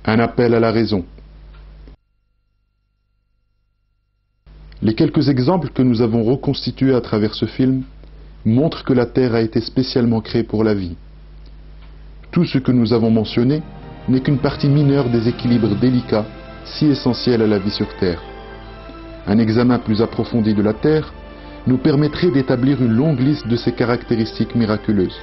Un appel à la raison. Les quelques exemples que nous avons reconstitués à travers ce film montrent que la Terre a été spécialement créée pour la vie. Tout ce que nous avons mentionné n'est qu'une partie mineure des équilibres délicats si essentiels à la vie sur Terre. Un examen plus approfondi de la Terre nous permettrait d'établir une longue liste de ses caractéristiques miraculeuses.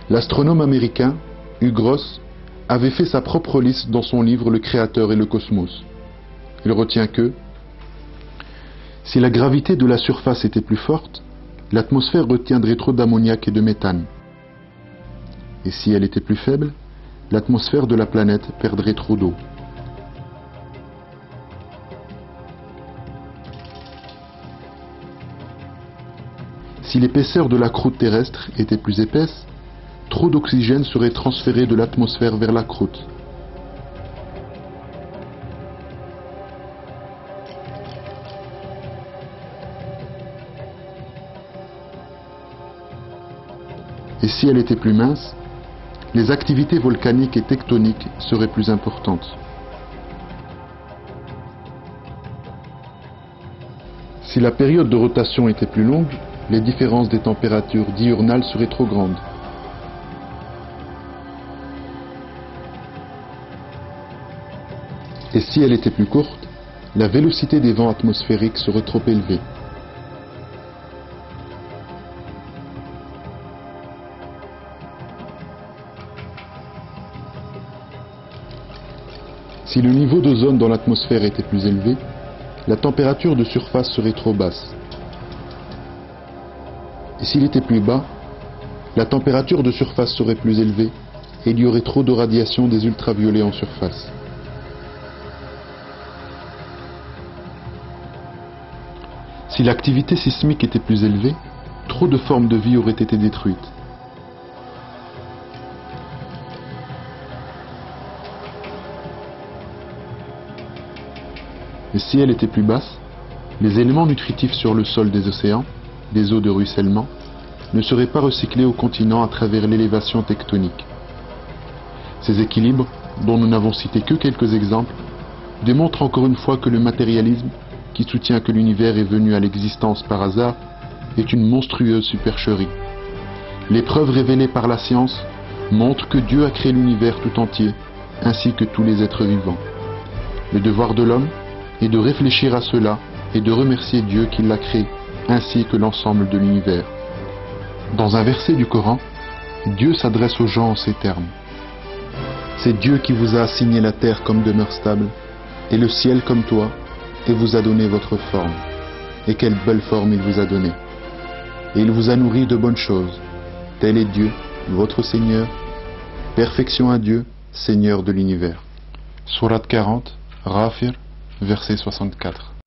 L'astronome américain, Hugh Ross, avait fait sa propre liste dans son livre Le Créateur et le Cosmos. Il retient que si la gravité de la surface était plus forte, l'atmosphère retiendrait trop d'ammoniac et de méthane. Et si elle était plus faible, l'atmosphère de la planète perdrait trop d'eau. Si l'épaisseur de la croûte terrestre était plus épaisse, trop d'oxygène serait transféré de l'atmosphère vers la croûte. Et si elle était plus mince, les activités volcaniques et tectoniques seraient plus importantes. Si la période de rotation était plus longue, les différences des températures diurnales seraient trop grandes. Et si elle était plus courte, la vélocité des vents atmosphériques serait trop élevée. Si le niveau d'ozone dans l'atmosphère était plus élevé, la température de surface serait trop basse. Et s'il était plus bas, la température de surface serait plus élevée et il y aurait trop de radiation des ultraviolets en surface. Si l'activité sismique était plus élevée, trop de formes de vie auraient été détruites. Et si elle était plus basse, les éléments nutritifs sur le sol des océans, des eaux de ruissellement, ne seraient pas recyclés au continent à travers l'élévation tectonique. Ces équilibres, dont nous n'avons cité que quelques exemples, démontrent encore une fois que le matérialisme, qui soutient que l'univers est venu à l'existence par hasard, est une monstrueuse supercherie. Les preuves révélées par la science montrent que Dieu a créé l'univers tout entier, ainsi que tous les êtres vivants. Le devoir de l'homme est de réfléchir à cela et de remercier Dieu qui l'a créé, ainsi que l'ensemble de l'univers. Dans un verset du Coran, Dieu s'adresse aux gens en ces termes. C'est Dieu qui vous a assigné la terre comme demeure stable, et le ciel comme toit, et vous a donné votre forme. Et quelle belle forme il vous a donnée. Et il vous a nourri de bonnes choses. Tel est Dieu, votre Seigneur. Perfection à Dieu, Seigneur de l'univers. Sourate 40, Ghafir, verset 64.